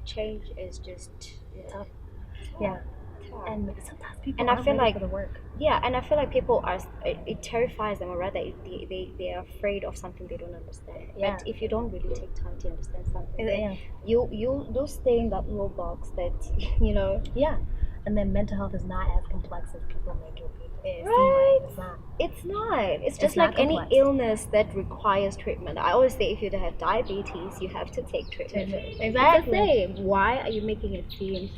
change is just tough. tough. Yeah. Tough. And sometimes people And I aren't feel ready like for the work. yeah, and I feel like people are it terrifies them, or rather they are afraid of something they don't understand. Yeah. But if you don't really take time to understand something, then Yeah. you'll stay in that little box that Yeah. And then mental health is not as complex as people make it seem Right. like. It's not. It's not. It's just It's like not any complex. illness that requires treatment. I always say if you have diabetes, you have to take treatment. Exactly. It's the same. Why are you making it seem?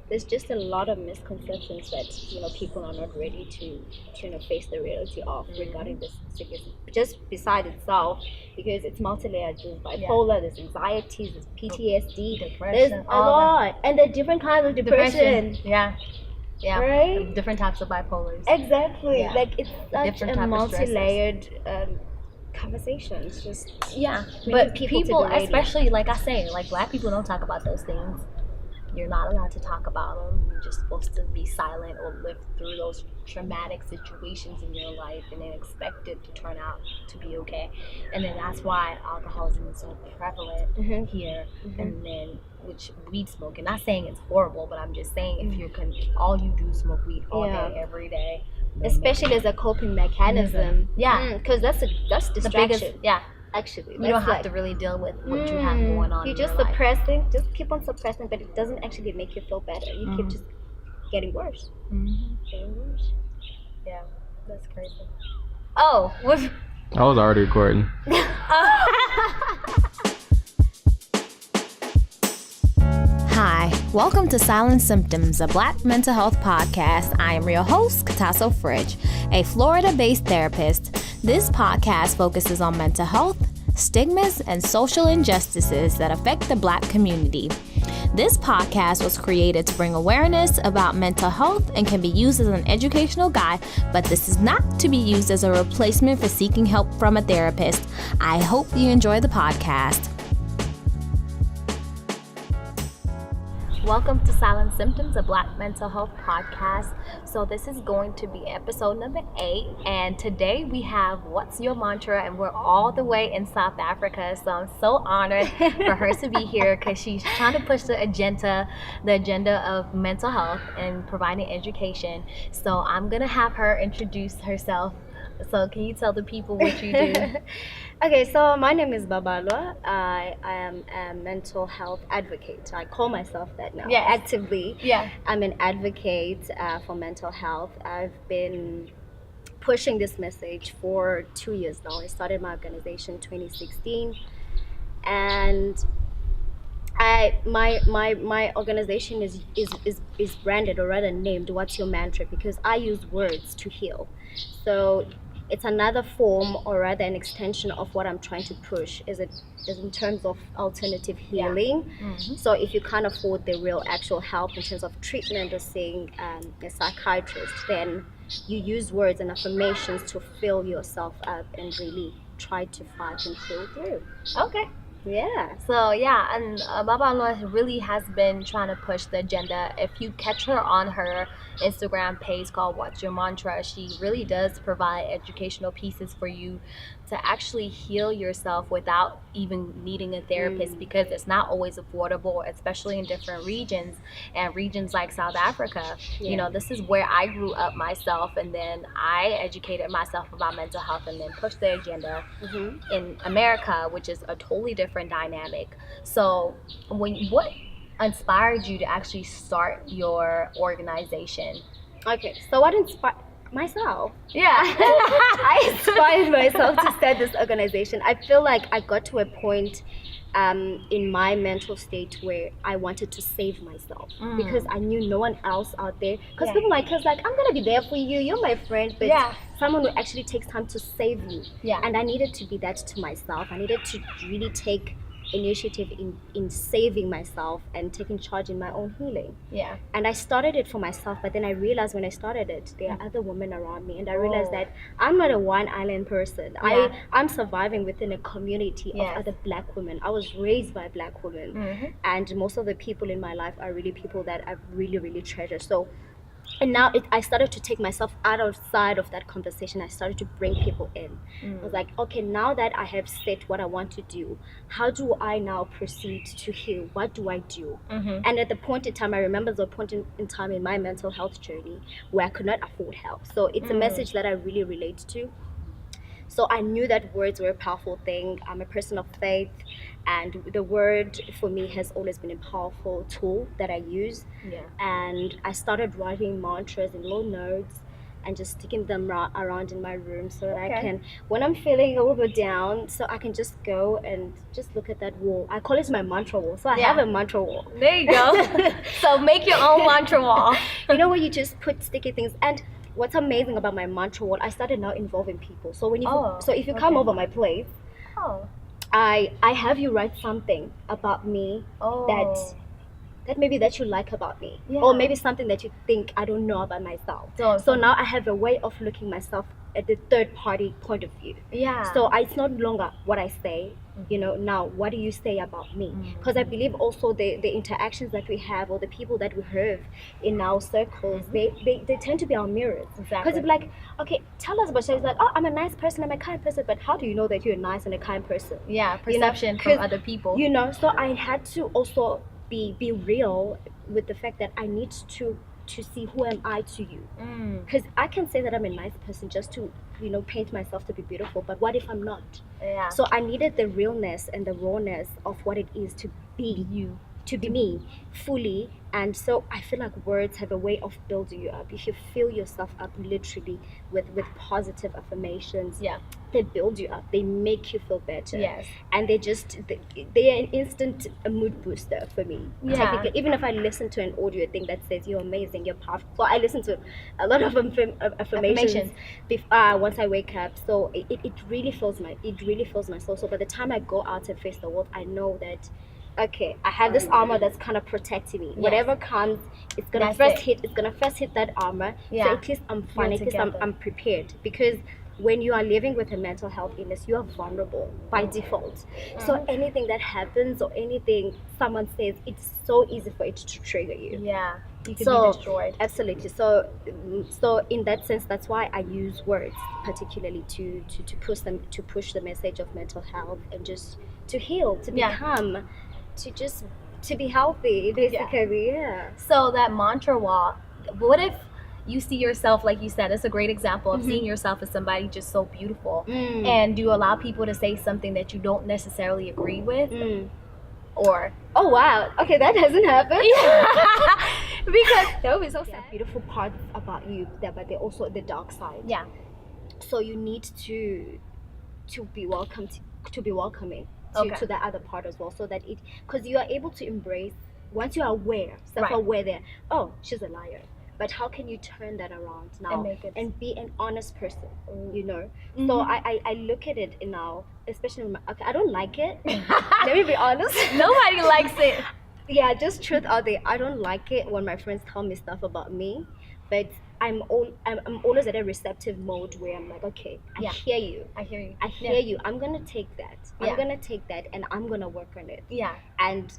There's just a lot of misconceptions that people are not ready to face the reality of regarding this sickness. Just beside itself, because it's multi-layered. There's bipolar, there's anxieties, there's PTSD, Depression, there's a all lot, and there are different kinds of depression. Yeah. Yeah. Right? Different types of bipolars. Exactly. Yeah. Like it's such Different a type of multi-layered conversation. It's just Yeah. we But need people to people, be ready. especially like I say, like Black people don't talk about those things. You're not allowed to talk about them. You're just supposed to be silent or live through those traumatic situations in your life and then expect it to turn out to be okay. And then that's why alcoholism is so prevalent here. And then, which weed smoking, not saying it's horrible, but I'm just saying if you're all you do is smoke weed all day, every day. Especially as a coping mechanism. Yeah. Because that's distraction. The biggest, Actually, you don't have to really deal with what you have going on. You're in just your life. suppressing. Just keep on suppressing, but it doesn't actually make you feel better. You keep just getting worse. Getting worse. Yeah, that's crazy. Oh, I was already recording. Hi, welcome to Silent Symptoms, a Black mental health podcast. I am your host, Katasso Fridge, a Florida-based therapist. This podcast focuses on mental health, stigmas, and social injustices that affect the Black community. This podcast was created to bring awareness about mental health and can be used as an educational guide, but this is not to be used as a replacement for seeking help from a therapist. I hope you enjoy the podcast. Welcome to Silent Symptoms, a Black mental health podcast. So this is going to be episode number 8, and today we have What's Your Mantra, and we're all the way in South Africa. So I'm so honored for her to be here because she's trying to push the agenda of mental health and providing education. So I'm gonna have her introduce herself. So can you tell the people what you do? Okay, so my name is Babalwa. I am a mental health advocate. I call myself that now. Yes. Actively. Yeah. I'm an advocate for mental health. I've been pushing this message for 2 years now. I started my organization in 2016, and my organization is branded, or rather named, What's Your Mantra, because I use words to heal. So it's another form, or rather an extension of what I'm trying to push, is in terms of alternative healing. So if you can't afford the real actual help in terms of treatment or seeing a psychiatrist, then you use words and affirmations to fill yourself up and really try to fight and pull through. Okay. Yeah. So yeah, and Babalwa really has been trying to push the agenda. If you catch her on her Instagram page called What's Your Mantra, she really does provide educational pieces for you to actually heal yourself without even needing a therapist, because it's not always affordable, especially in different regions, and regions like South Africa. You know, this is where I grew up myself, and then I educated myself about mental health and then pushed the agenda in America, which is a totally different dynamic. So what inspired you to actually start your organization? Okay, so what inspired myself? Yeah. I inspired myself to start this organization. I feel like I got to a point in my mental state where I wanted to save myself, because I knew no one else out there. Because people might feel like, I'm gonna be there for you, you're my friend, but someone who actually takes time to save you. And I needed to be that to myself. I needed to really take initiative in saving myself and taking charge in my own healing. And I started it for myself, but then I realized when I started it, there are other women around me, and I realized that I'm not a one island person. I'm surviving within a community of other Black women. I was raised by Black women, and most of the people in my life are really people that I really, really treasure. So And now I started to take myself outside of that conversation. I started to bring people in. I was like, okay, now that I have said what I want to do, how do I now proceed to heal? What do I do? And at the point in time, I remember the point in time in my mental health journey where I could not afford help. So it's a message that I really relate to. So I knew that words were a powerful thing. I'm a person of faith, and the word for me has always been a powerful tool that I use. Yeah. And I started writing mantras in little notes and just sticking them around in my room so that I can, when I'm feeling a little bit down, so I can just go and just look at that wall. I call it my mantra wall. So I have a mantra wall. There you go. So make your own mantra wall. You know, where you just put sticky things. And what's amazing about my mantra wall, I started now involving people. So when if you come over my place, I have you write something about me that maybe that you like about me, or maybe something that you think I don't know about myself. So now I have a way of looking myself at the third party point of view. So it's no longer what I say, you know, now what do you say about me? Because I believe also the interactions that we have or the people that we have in our circles, they tend to be our mirrors. Because it's like, okay, tell us about you. It's like, oh, I'm a nice person, I'm a kind person, but how do you know that you're a nice and a kind person? Perception from other people. You know, so I had to also be real with the fact that I need to see who am I to you, because I can say that I'm a nice person just to, you know, paint myself to be beautiful, but what if I'm not? So I needed the realness and the rawness of what it is to be you, to be me fully. And so I feel like words have a way of building you up. If you fill yourself up literally with positive affirmations, they build you up, they make you feel better. And they are an instant mood booster for me. Technically, even if I listen to an audio thing that says you're amazing, you're powerful, so I listen to a lot of affirmations once I wake up. So it really fills my soul. So by the time I go out and face the world, I know that, okay, I have this armor that's kind of protecting me. Whatever comes, it's gonna first hit that armor. So at least I'm fine. At least I'm prepared. Because when you are living with a mental health illness, you are vulnerable by default. So anything that happens or anything someone says, it's so easy for it to trigger you. You can be destroyed. Absolutely. So in that sense, that's why I use words particularly to push the message of mental health and just to heal, to become, to be healthy, basically. So that mantra wall, what if you see yourself, like you said, it's a great example of seeing yourself as somebody just so beautiful, and do you allow people to say something that you don't necessarily agree with? Or oh wow, okay, that doesn't happen. Because that would be so sad. Beautiful parts about you, but they're also the dark side. So you need to be welcome, to be welcoming to that other part as well, so that because you are able to embrace, once you are aware, self-aware that, oh, she's a liar, but how can you turn that around now and be an honest person, you know? So I look at it now, especially I don't like it. Let me be honest. Nobody likes it. Just truth out there. I don't like it when my friends tell me stuff about me, but I'm always at a receptive mode where I'm like, okay, I hear you. I hear you. I'm gonna take that. I'm gonna take that and I'm gonna work on it. And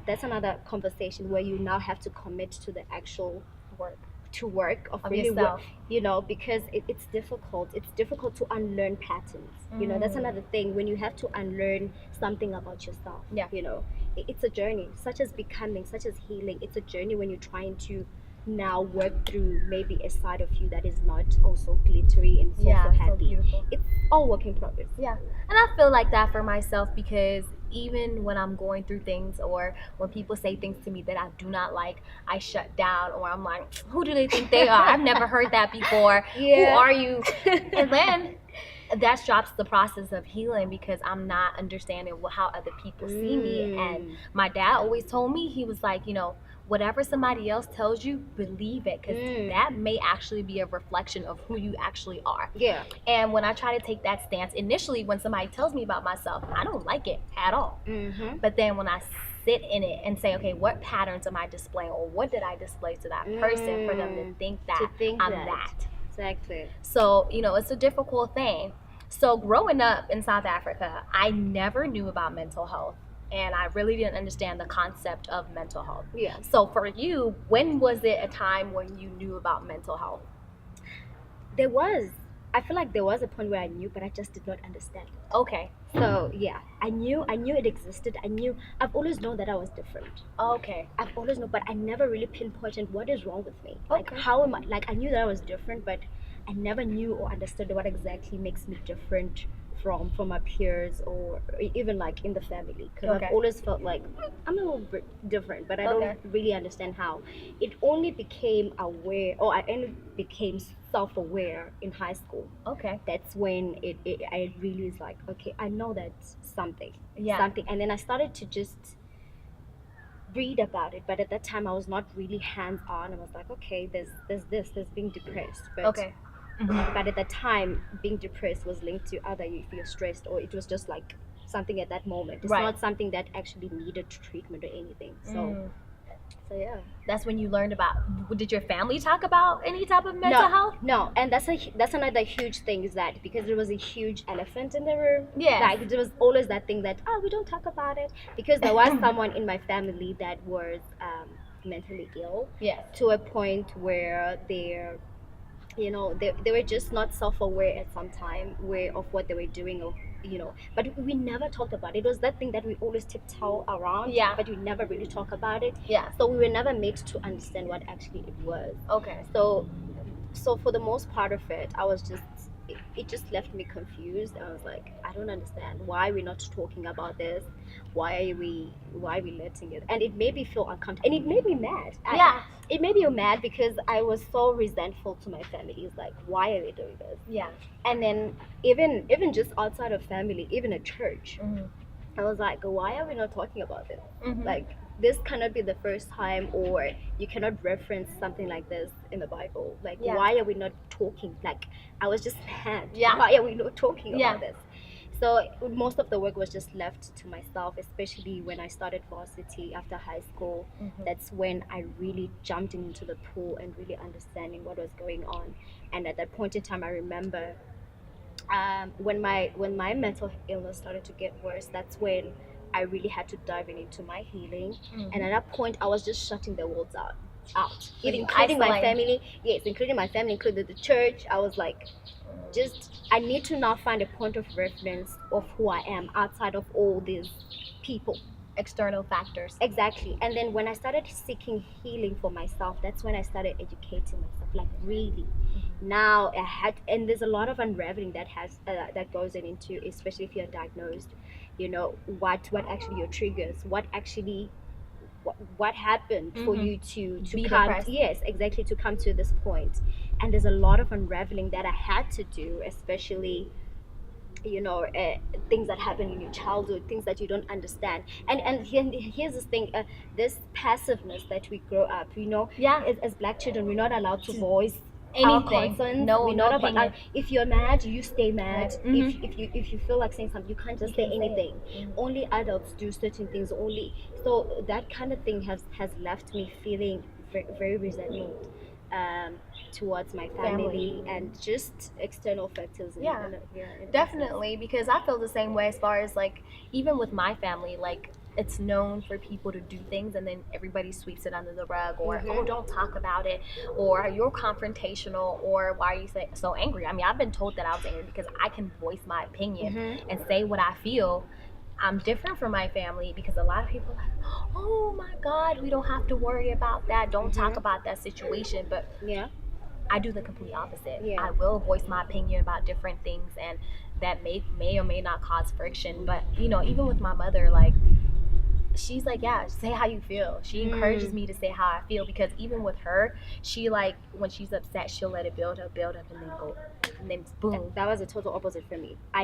that's another conversation where you now have to commit to the actual work of really yourself. You know, because it's difficult. It's difficult to unlearn patterns. You know, that's another thing, when you have to unlearn something about yourself. You know, it's a journey, such as becoming, such as healing. It's a journey when you're trying to now work through maybe a side of you that is not also glittery and so happy. So it's all work in progress. And I feel like that for myself, because even when I'm going through things, or when people say things to me that I do not like, I shut down, or I'm like, who do they think they are? I've never heard that before. Who are you? And then that stops the process of healing, because I'm not understanding how other people see me. And my dad always told me, he was like, you know, whatever somebody else tells you, believe it, because that may actually be a reflection of who you actually are. And when I try to take that stance, initially when somebody tells me about myself, I don't like it at all. But then when I sit in it and say, okay, what patterns am I displaying, or what did I display to that person for them to think that I'm that? Exactly. So, you know, it's a difficult thing. So growing up in South Africa, I never knew about mental health. and I really didn't understand the concept of mental health. Yeah. So for you, when was it a time when you knew about mental health? I feel like there was a point where I knew, but I just did not understand it. Okay. So yeah, I knew it existed. I've always known that I was different. Okay. I've always known, but I never really pinpointed what is wrong with me. Like, Okay. how am I? Like, I knew that I was different, but I never knew or understood what exactly makes me different from my peers or even like in the family. Because Okay. I've always felt like I'm a little bit different, but I Okay. don't really understand how. It only became aware, or I only became self-aware in high school. Okay. That's when I really was like, okay, I know that's something. Yeah. Something. And then I started to just read about it, but at that time I was not really hands-on. I was like, okay, there's being depressed, but Okay. but at that time being depressed was linked to either if you're stressed or it was just like something at that moment. It's Right. not something that actually needed treatment or anything. So yeah. That's when you learned about. Did your family talk about any type of mental health? No, and that's another huge thing is that because there was a huge elephant in the room. Yes. Like there was always that thing that we don't talk about it because there was someone in my family that was mentally ill. Yes. To a point where they're they were just not self-aware at some time of what they were doing or but we never talked about it. It was that thing that we always tiptoe around, Yeah. but we never really talk about it. Yeah. So we were never made to understand what actually it was. Okay. So for the most part of it, I was just it just left me confused. I was like, I don't understand why we're not talking about this. Why are we letting it? And it made me feel uncomfortable, and it made me mad. Yeah. It made me mad because I was so resentful to my family. It's like, why are they doing this? Yeah. And then even just outside of family, even at church, I was like, why are we not talking about this? Like, this cannot be the first time, or you cannot reference something like this in the Bible. Like, Yeah. why are we not talking? Like, I was just mad. Yeah. Why are we not talking Yeah. about this? So most of the work was just left to myself, especially when I started varsity after high school. That's when I really jumped into the pool and really understanding what was going on. And at that point in time, I remember when my mental illness started to get worse, that's when I really had to dive into my healing. And at that point, I was just shutting the world out, Like including my isolating. family. Yes, including my family, including the church. I was like, I need to now find a point of reference of who I am outside of all these people. External factors. Exactly. And then when I started seeking healing for myself, that's when I started educating myself, like really. Now and there's a lot of unraveling that goes into, especially if you're diagnosed, what actually your triggers, what actually what happened for you to Be come depressed. yes, exactly, to come to this point. And there's a lot of unraveling that I had to do, especially things that happen in your childhood, things that you don't understand. And here's this thing, this passiveness that we grow up, Yeah. as black children, we're not allowed to voice our Anything. concerns. No, we're no not opinion. if you're mad, you stay mad. Right. If you feel like saying something, you can't just say anything. Only adults do certain things. So that kind of thing has left me feeling very, very resentment towards my family and just external factors. Yeah. In Definitely, because I feel the same way as far as like even with my family, like it's known for people to do things and then everybody sweeps it under the rug, or oh, don't talk about it, or you're confrontational, or why are you so angry? I mean, I've been told that I was angry because I can voice my opinion and say what I feel. I'm different from my family because a lot of people are like, oh my God, we don't have to worry about that. Don't talk about that situation. But yeah. I do the complete opposite. Yeah. I will voice my opinion about different things, and that may or may not cause friction. But even with my mother, like, she's like, yeah, say how you feel. She encourages me to say how I feel, because even with her, she, like, when she's upset, she'll let it build up, and then go, and then boom. That was a total opposite for me. I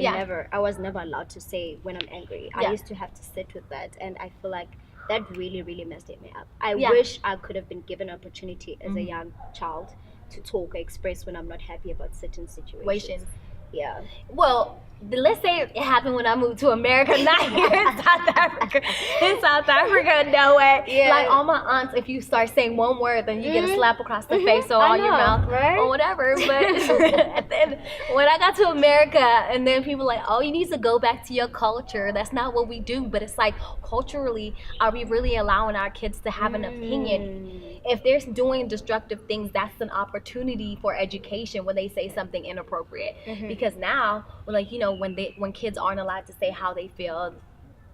was never allowed to say when I'm angry. Yeah. I used to have to sit with that, and I feel like that really, really messed me up. I wish I could have been given an opportunity as a young child to talk or express when I'm not happy about certain situations. Yeah. Well, let's say it happened when I moved to America, not here in South Africa. In South Africa, no way. Yeah. Like all my aunts, if you start saying one word, then you get a slap across the face or I on your know, mouth right? or whatever. But then when I got to America, and then people like, oh, you need to go back to your culture. That's not what we do. But it's like, culturally, are we really allowing our kids to have an opinion? If they're doing destructive things, that's an opportunity for education when they say something inappropriate. Because now, like, you know, when kids aren't allowed to say how they feel,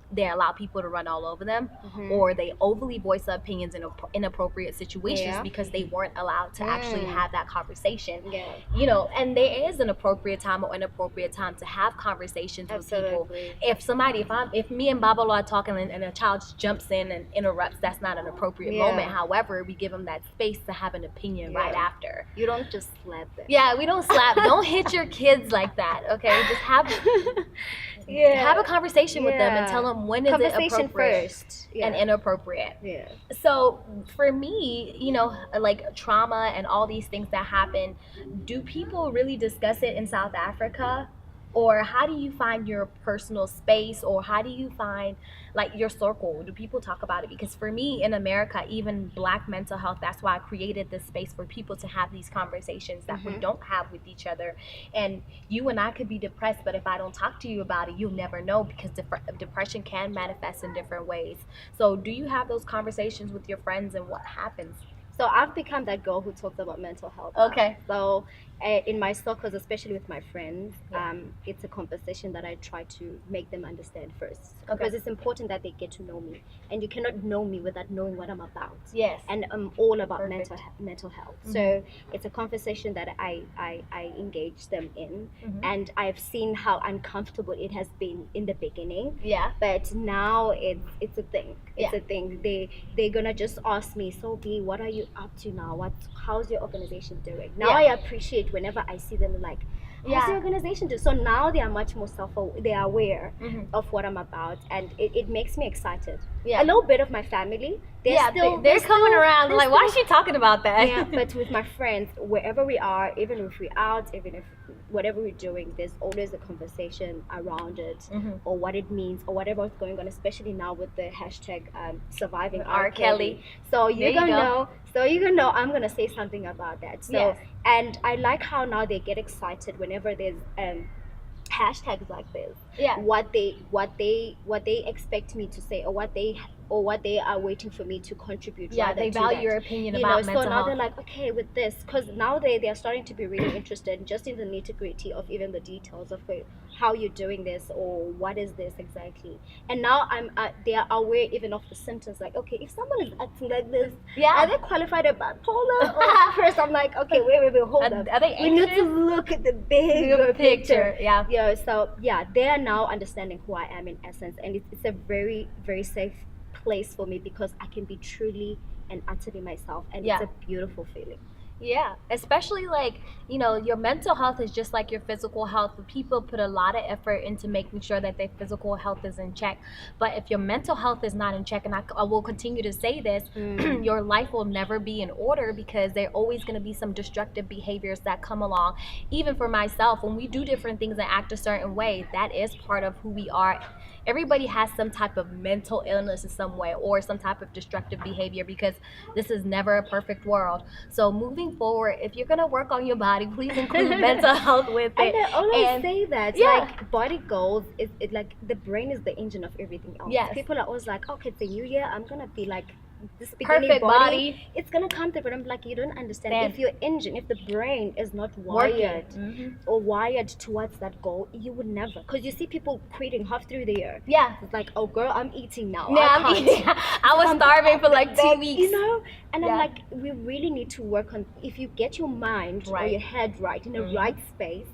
they allow people to run all over them, or they overly voice their opinions in inappropriate situations because they weren't allowed to actually have that conversation. You know, and there is an appropriate time or inappropriate time to have conversations with people. If me and Babalwa are talking and a child just jumps in and interrupts, that's not an appropriate moment. However, we give them that space to have an opinion right after. You don't just slap them. Yeah, we don't slap. Don't hit your kids like that, okay? Just have a conversation with them and tell them when is it appropriate first and inappropriate. Yeah. So for me, you know, like trauma and all these things that happen, do people really discuss it in South Africa? Or how do you find your personal space, or how do you find like your circle? Do people talk about it? Because for me in America, even Black mental health, that's why I created this space for people to have these conversations that we don't have with each other. And you and I could be depressed, but if I don't talk to you about it, you'll never know, because depression can manifest in different ways. So do you have those conversations with your friends, and what happens? So I've become that girl who talks about mental health. Okay. So in my circles, especially with my friends, it's a conversation that I try to make them understand first. Because it's important that they get to know me. And you cannot know me without knowing what I'm about. Yes. And I'm all about mental health. So it's a conversation that I engage them in. And I've seen how uncomfortable it has been in the beginning. Yeah. But now it's a thing. It's a thing. They're gonna just ask me, so B, what are you up to now? How's your organization doing? Now I appreciate whenever I see them, like, how's the organization do? So now they are much more they are aware of what I'm about, and it makes me excited. A little bit of my family, they're coming around like, why is she talking about that? Yeah, but with my friends, wherever we are, even if we're out, even if whatever we're doing, there's always a conversation around it, or what it means, or whatever's going on, especially now with the hashtag surviving R. Kelly. So you're gonna know I'm gonna say something about that. So and I like how now they get excited whenever there's hashtags like this. What they expect me to say, or what they are waiting for me to contribute. They value your opinion about mental health. So now they're like, okay, with this, because now they are starting to be really interested just in the nitty-gritty of even the details of how you're doing this, or what is this exactly. And now they are aware even of the symptoms, like, okay, if someone is acting like this, are they qualified as bipolar? Or first I'm like, okay, wait, hold up. Are they anxious? We need to look at the bigger picture. So they are now understanding who I am in essence, and it's a very, very safe place for me, because I can be truly and utterly myself, and it's a beautiful feeling. Yeah, especially like, you know, your mental health is just like your physical health. People put a lot of effort into making sure that their physical health is in check. But if your mental health is not in check, and I will continue to say this, your life will never be in order, because there are always going to be some destructive behaviors that come along. Even for myself, when we do different things and act a certain way, that is part of who we are. Everybody has some type of mental illness in some way, or some type of destructive behavior, because this is never a perfect world. So moving forward, if you're gonna work on your body, please include mental health with it. And I always say that, like, body goals is like the brain is the engine of everything else. People are always like, okay, it's a new year, I'm gonna be like this perfect body. It's gonna come through, but I'm like, you don't understand. If your engine, if the brain is not wired or wired towards that goal, you would never. Because you see people quitting half through the year. It's like, oh girl, I'm eating now. I'm eating. I was starving for like 2 weeks. You know, and I'm like, we really need to work on. If you get your mind or your head right in the right space,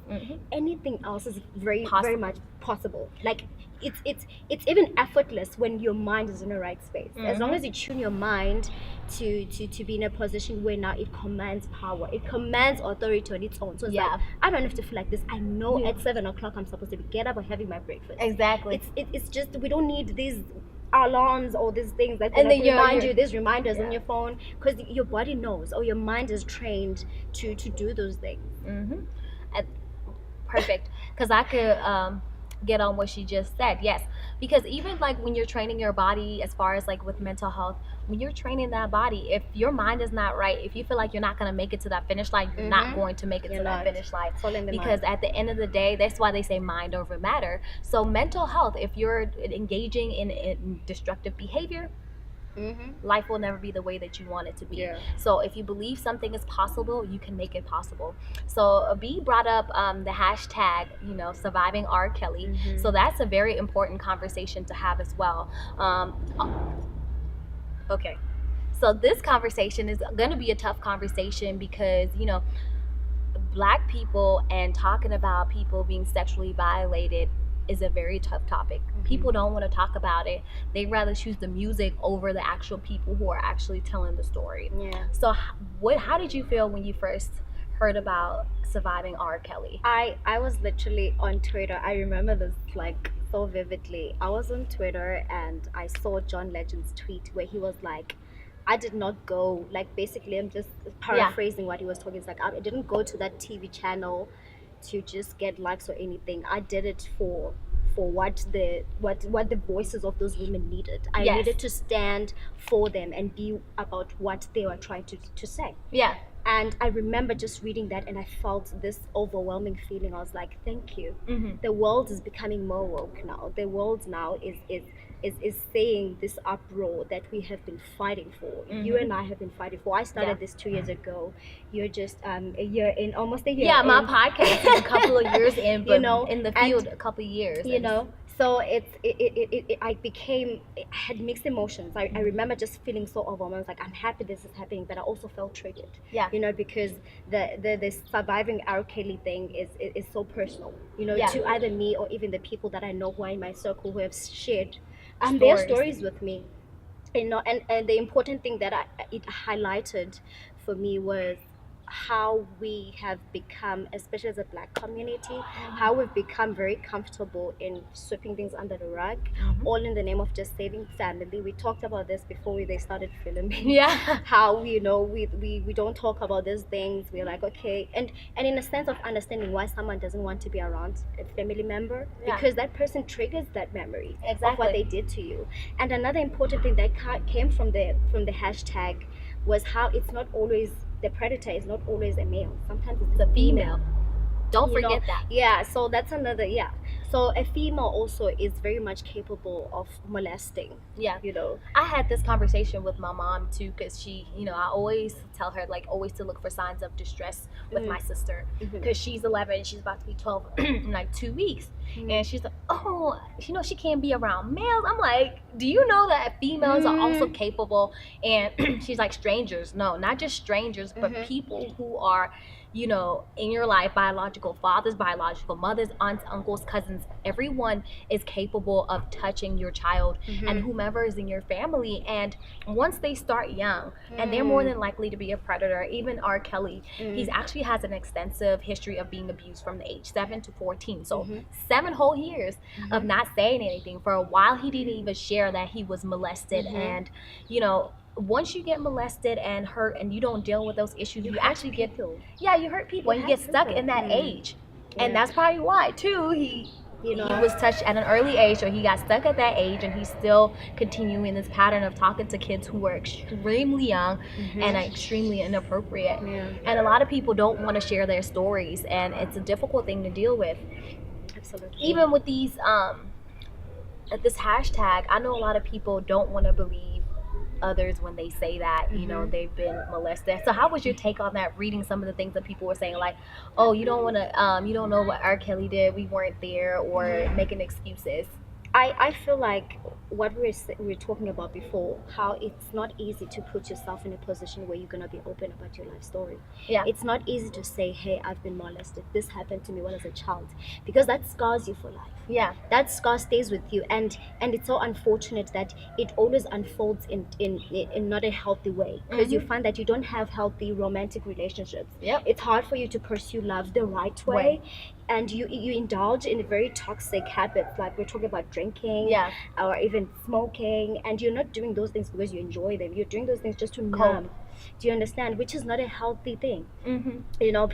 anything else is very much possible. Like, it's even effortless when your mind is in the right space. As long as you tune your mind to be in a position where now it commands power, it commands authority on its own. So it's like, I don't have to feel like this. I know at 7 o'clock I'm supposed to get up and having my breakfast. Exactly. It's just, we don't need these alarms or these things that remind you, these reminders on your phone, because your body knows, or your mind is trained to do those things. Perfect. Because I could get on what she just said. Yes. Because even like when you're training your body, as far as like with mental health, when you're training that body, if your mind is not right, if you feel like you're not going to make it to that finish line, you're not going to make it to that finish line. Because at the end of the day, that's why they say mind over matter. So mental health, if you're engaging in destructive behavior, life will never be the way that you want it to be. So if you believe something is possible, you can make it possible. So B brought up the hashtag, surviving R. Kelly. So that's a very important conversation to have as well. Okay. So this conversation is going to be a tough conversation because, Black people and talking about people being sexually violated is a very tough topic. People don't want to talk about it. They'd rather choose the music over the actual people who are actually telling the story. So how did you feel when you first heard about surviving R. Kelly? I was literally on Twitter. I remember this like so vividly. I was on Twitter and I saw John Legend's tweet where he was like, I did not go, like basically I'm just paraphrasing what he was talking. It's like, I didn't go to that TV channel to just get likes or anything. I did it for what the voices of those women needed. I needed to stand for them and be about what they were trying to say. And I remember just reading that and I felt this overwhelming feeling. I was like, thank you. The world is becoming more woke now. The world now is saying this uproar that we have been fighting for. You and I have been fighting for. I started this 2 years ago. You're just a year in, almost a year in. My podcast is a couple of years in, but in the field a couple of years. So I had mixed emotions. I remember just feeling so overwhelmed. I was like, I'm happy this is happening, but I also felt triggered. Because the surviving R. Kelly thing is so personal. To either me or even the people that I know who are in my circle who have shared their stories with me. And the important thing that it highlighted for me was how we have become, especially as a Black community, how we've become very comfortable in sweeping things under the rug, all in the name of just saving family. We talked about this before they started filming. How we don't talk about these things. We're like, okay, and in a sense of understanding why someone doesn't want to be around a family member, because that person triggers that memory of what they did to you. And another important thing that came from the hashtag was how it's not always, the predator is not always a male. Sometimes it's a female. Don't forget that. So that's another, So a female also is very much capable of molesting. I had this conversation with my mom too, because she, I always tell her like always to look for signs of distress with my sister, because she's 11, she's about to be 12 in like 2 weeks, and she's like, oh, she can't be around males. I'm like, do you know that females are also capable? And she's like, strangers, no, not just strangers, but people who are in your life, biological fathers, biological mothers, aunts, uncles, cousins, everyone is capable of touching your child and whomever is in your family. And once they start young, and they're more than likely to be a predator. Even R. Kelly, he actually has an extensive history of being abused from the age 7 to 14. So 7 whole years of not saying anything. For a while, he didn't even share that he was molested. And, once you get molested and hurt and you don't deal with those issues, you actually get you hurt people and you get stuck in that age. And that's probably why too he was touched at an early age, or he got stuck at that age, and he's still continuing this pattern of talking to kids who were extremely young and extremely inappropriate. And a lot of people don't want to share their stories, and it's a difficult thing to deal with. Absolutely. Even with these this hashtag, I know a lot of people don't want to believe others when they say that they've been molested. So how was your take on that, reading some of the things that people were saying, like, oh, you don't want to you don't know what R. Kelly did, we weren't there, or making excuses? I feel like what we were talking about before, how it's not easy to put yourself in a position where you're going to be open about your life story. It's not easy to say, hey, I've been molested, this happened to me when I was a child, because that scars you for life. That scar stays with you, and it's so unfortunate that it always unfolds in not a healthy way, because you find that you don't have healthy romantic relationships. It's hard for you to pursue love the right way. and you indulge in very toxic habits, like we're talking about drinking, Yeah. or even smoking, and you're not doing those things because you enjoy them. You're doing those things just to Cope. numb. Do you understand? Which is not a healthy thing. Mm-hmm. You know,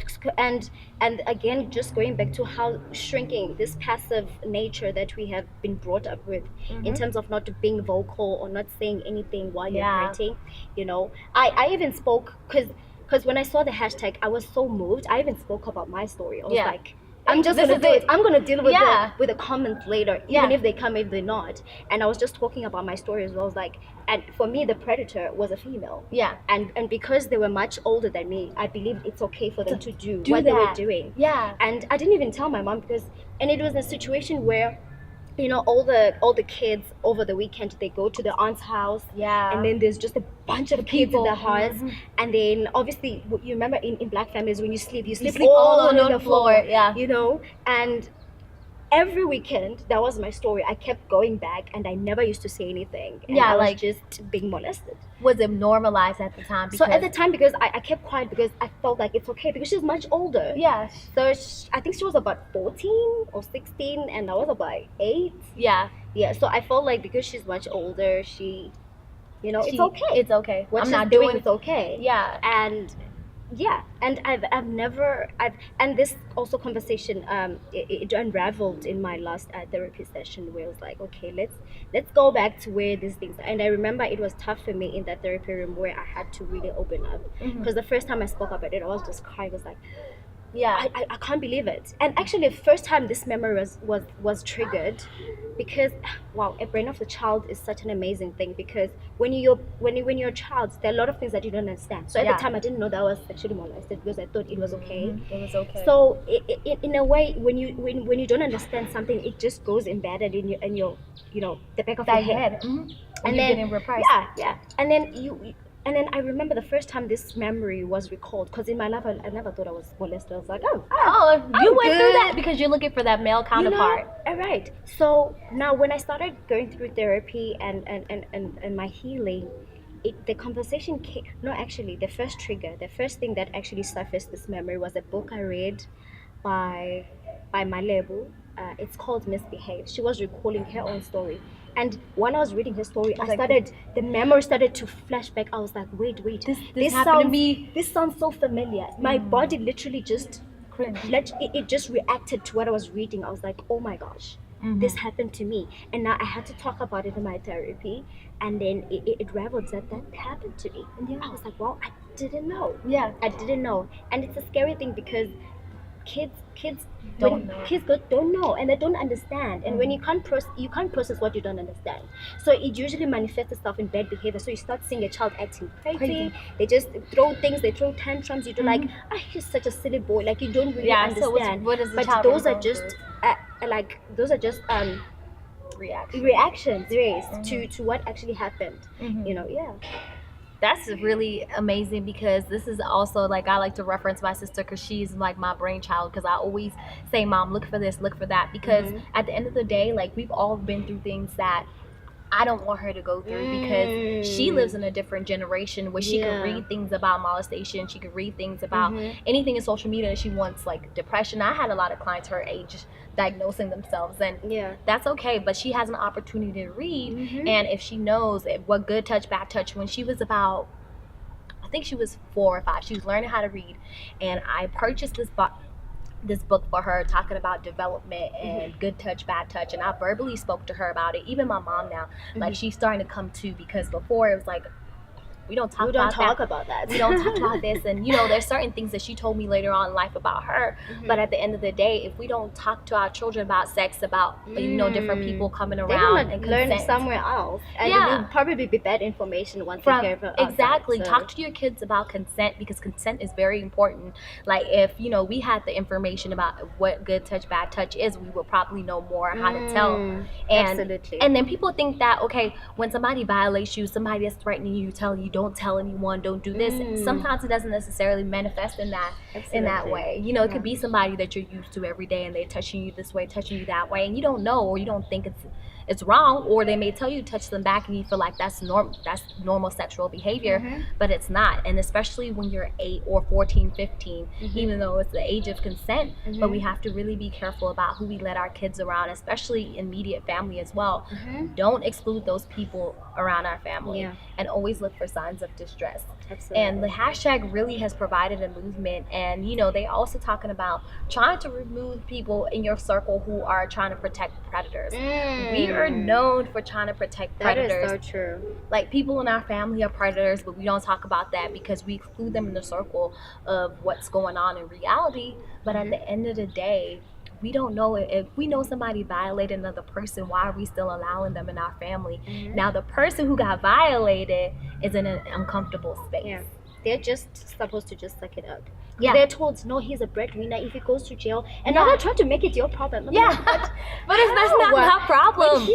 and again, just going back to how shrinking this passive nature that we have been brought up with, in terms of not being vocal or not saying anything while you're Yeah. hurting. You know, I even spoke because when I saw the hashtag, I was so moved. I even spoke about my story. I was Yeah. like, I'm just This gonna is do it. it. I'm gonna deal with Yeah. the comments later, Yeah. even if they come, if they're not. And I was just talking about my story as well. I was like, and for me, the predator was a female. Yeah. And because they were much older than me, I believed it's okay for them to do Do what they were that. doing. Yeah. And I didn't even tell my mom and it was a situation where, you know, all the kids over the weekend, they go to the aunt's house. Yeah. And then there's just a bunch of kids in people. the house. Mhm. And then obviously, you remember in black families, when you sleep sleep all all on on the the floor, yeah. You know, and every weekend, that was my story. I kept going back, and I never used to say anything. And Yeah, I was like- just being molested. Was it normalized at the time? So Because, at the time, because I kept quiet because I felt like it's okay because she's much older. yeah, So I think she was about 14 or 16, and I was about 8. yeah, Yeah. So I felt like because she's much older, it's She- okay. It's okay. What I'm she's not doing doing is okay. Yeah. And yeah, and I've never and this also conversation it unraveled in my last therapy session, where I was like, okay, let's go back to where these things. And I remember it was tough for me in that therapy room where I had to really open up, because the first time I spoke about it, I was just crying. I was like, Yeah. I can't believe it. And actually, the first time this memory was triggered, because wow, a brain of a child is such an amazing thing, because when you're a child, there are a lot of things that you don't understand. So at Yeah. the time, I didn't know that I was sexually molested because I thought it was okay. It was okay. So in a way, when you don't understand something, it just goes embedded in your the back of that your head. And And you then getting repressed. yeah, and then and then I remember the first time this memory was recalled, because in my life I never thought I was molested. I was like, oh, Oh, you I'm went through good. that because you're looking for that male counterpart. All right. So now when I started going through therapy and my healing, the conversation came. No, actually, the first trigger, the first thing that actually surfaced this memory was a book I read by my label. It's called Misbehave. She was recalling her own story. And when I was reading her story, the memory started to flash back. I was like, wait, This happened to me. this sounds so familiar. My body literally just it just reacted to what I was reading. I was like, oh my gosh, this happened to me. And now I had to talk about it in my therapy, and then it raveled that happened to me. And I was like, wow, I didn't know. Yeah. I didn't know. And it's a scary thing, because kids Don't know. kids don't know, and they don't understand. And when you can't process what you don't understand, so it usually manifests itself in bad behavior. So you start seeing a child acting crazy. They just throw things, they throw tantrums. You do like, he's such a silly boy, like you don't really Yeah, so understand. what is the but child those are going just those are just Reaction. reactions, yes, to what actually happened. Yeah. That's really amazing, because this is also, like, I like to reference my sister because she's like my brainchild, because I always say, Mom, look for this, look for that, because at the end of the day, like, we've all been through things that I don't want her to go through, because she lives in a different generation where she can read things about molestation, she can read things about anything in social media that she wants, like depression. I had a lot of clients her age diagnosing themselves, and that's okay, but she has an opportunity to read. And if she knows what good touch, bad touch, when she was about, I think she was 4 or 5, she was learning how to read, and I purchased this book for her, talking about development and good touch, bad touch, and I verbally spoke to her about it. Even my mom now, like, she's starting to come to, because before it was like, we don't talk about that. We don't talk about this. And there's certain things that she told me later on in life about her, but at the end of the day, if we don't talk to our children about sex, about different people coming around, and learn consent, somewhere else, and it will probably be bad information once they hear from exactly outside, so. Talk to your kids about consent, because consent is very important. Like, if we had the information about what good touch, bad touch is, we would probably know more how to tell. And absolutely. And then people think that, okay, when somebody violates you, somebody is threatening you, telling you don't tell anyone, don't do this, sometimes it doesn't necessarily manifest in that way. It could be somebody that you're used to every day, and they're touching you this way, touching you that way, and you don't know, or you don't think it's wrong, or they may tell you to touch them back and you feel like that's normal sexual behavior, but it's not. And especially when you're 8 or 14, 15, even though it's the age of consent, but we have to really be careful about who we let our kids around, especially immediate family as well. Don't exclude those people around our family, and always look for signs of distress. Absolutely. And the hashtag really has provided a movement, and you know, they also talking about trying to remove people in your circle who are trying to protect predators. We are known for trying to protect predators. That is so true. Like, people in our family are predators, but we don't talk about that because we include them in the circle of what's going on in reality. But at the end of the day, we don't know if we know somebody violated another person, why are we still allowing them in our family? Now the person who got violated is in an uncomfortable space. Yeah. They're just supposed to just suck it up. Yeah. They're told, no, he's a breadwinner. If he goes to jail, and now they're trying to make it your problem. I'm like, But that's not our problem.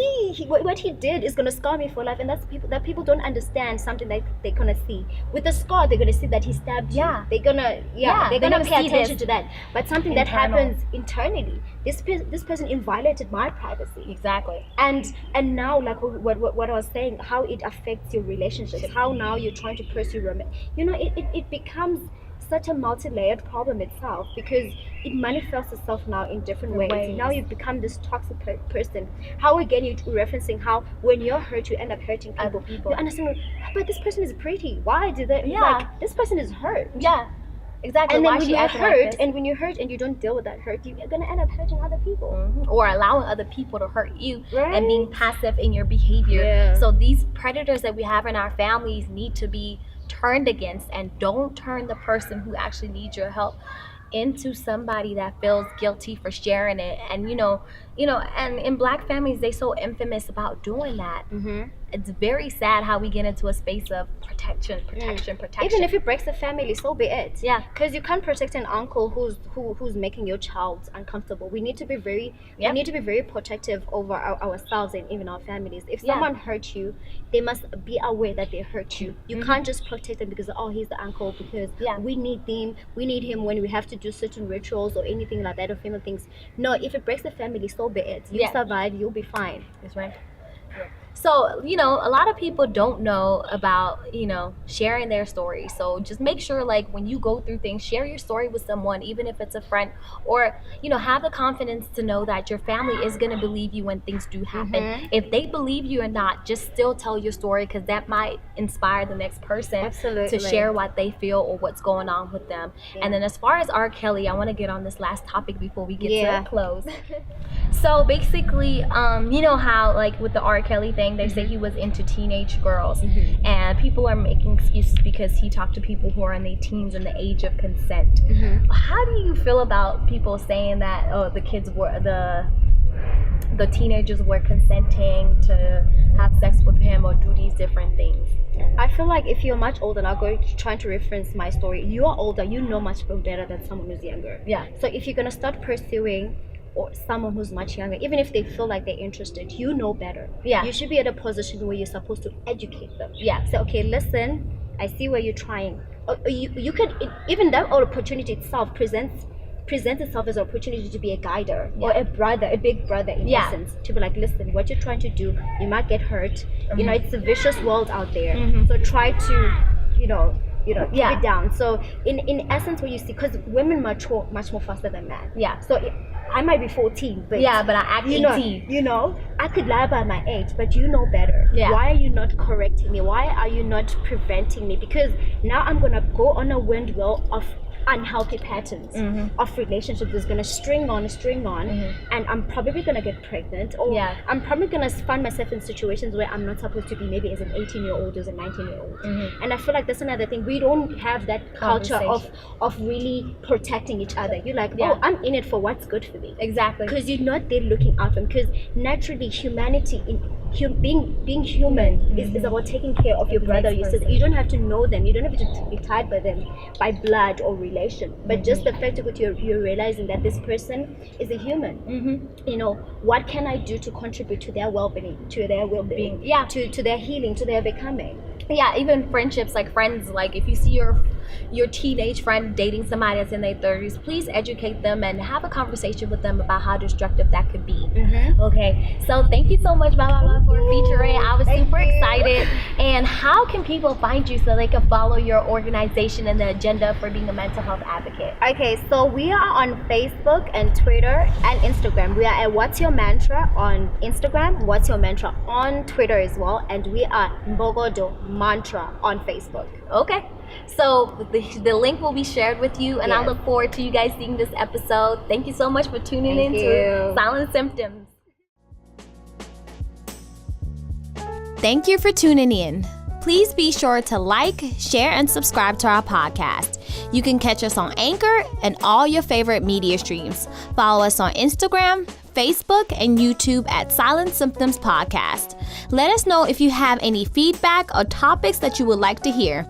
But what he did is gonna scar me for life, and that's people don't understand something that they're gonna see. With the scar, they're gonna see that he stabbed you. They're gonna they're gonna pay attention to that. But something that happens internally, this person violated my privacy. Exactly. And now, like what I was saying, how it affects your relationships, how now you're trying to pursue romance. You know, it becomes such a multi-layered problem itself, because it manifests itself now in different ways. Now you've become this toxic person. How again you're referencing how when you're hurt you end up hurting people. You understand, but this person is pretty. Why did they? Like, this person is hurt. Yeah. Exactly. And why then when she you're acting hurt, like this? and when you're hurt and you don't deal with that hurt, you're gonna end up hurting other people. Or allowing other people to hurt you, Right. and being passive in your behavior. Yeah. So these predators that we have in our families need to be turned against, and don't turn the person who actually needs your help into somebody that feels guilty for sharing it. And you know, and in Black families, they so infamous about doing that. It's very sad how we get into a space of protection. Even if it breaks the family, so be it. Yeah. Because you can't protect an uncle who's making your child uncomfortable. We need to be very protective over ourselves and even our families. If someone hurt you, they must be aware that they hurt you. You can't just protect them because he's the uncle, because we need him when we have to do certain rituals or anything like that, or family things. No, if it breaks the family, so be it. You survive, you'll be fine. That's right. So, you know, a lot of people don't know about, sharing their story. So just make sure, like, when you go through things, share your story with someone, even if it's a friend, or, have the confidence to know that your family is going to believe you when things do happen. If they believe you or not, just still tell your story, because that might inspire the next person to share what they feel or what's going on with them. And then as far as R. Kelly, I want to get on this last topic before we get to a close. So basically, you know how, like, with the R. Kelly thing, they say he was into teenage girls, and people are making excuses because he talked to people who are in their teens and the age of consent. How do you feel about people saying that the kids were the teenagers were consenting to have sex with him or do these different things? I feel like if you're much older, and I'll go trying to reference my story, you are older, you know much better than someone who's younger. So if you're gonna start pursuing or someone who's much younger, even if they feel like they're interested, you know better. You should be at a position where you're supposed to educate them. Say, okay, listen, I see where you're trying. You could, even that opportunity itself presents itself as an opportunity to be a guider or a brother, a big brother in essence, to be like, listen, what you're trying to do, you might get hurt. It's a vicious world out there. So try to, keep it down. So in essence, what you see, because women mature much more faster than men. So I might be 14, but but I act 18. I could lie about my age, but you know better. Why are you not correcting me? Why are you not preventing me? Because now I'm gonna go on a windmill of unhealthy patterns of relationships that's gonna string on, and I'm probably gonna get pregnant, or I'm probably gonna find myself in situations where I'm not supposed to be, maybe as an 18-year-old or as a 19-year-old. And I feel like that's another thing. We don't have that culture of really protecting each other. You're like, oh, I'm in it for what's good for me. Exactly. Because you're not there looking out for them. Because naturally, humanity being human is about taking care of your brother or your sister. You don't have to know them. You don't have to be tied by them by blood or relation. But just the fact that you're realizing that this person is a human. What can I do to contribute to their well-being, to their healing, to their becoming? Even friendships, like friends, like if you see your your teenage friend dating somebody that's in their 30s, please educate them and have a conversation with them about how destructive that could be. Okay, so thank you so much, Babalwa, for featuring. I was super excited. And how can people find you so they can follow your organization and the agenda for being a mental health advocate? Okay, so we are on Facebook and Twitter and Instagram. We are at What's Your Mantra on Instagram, What's Your Mantra on Twitter as well, and we are Mbokodo Mantra on Facebook. Okay, so the link will be shared with you, and I look forward to you guys seeing this episode. Thank you so much for tuning in to Silent Symptoms. Thank you for tuning in. Please be sure to like, share, and subscribe to our podcast. You can catch us on Anchor and all your favorite media streams. Follow us on Instagram, Facebook, and YouTube at Silent Symptoms Podcast. Let us know if you have any feedback or topics that you would like to hear.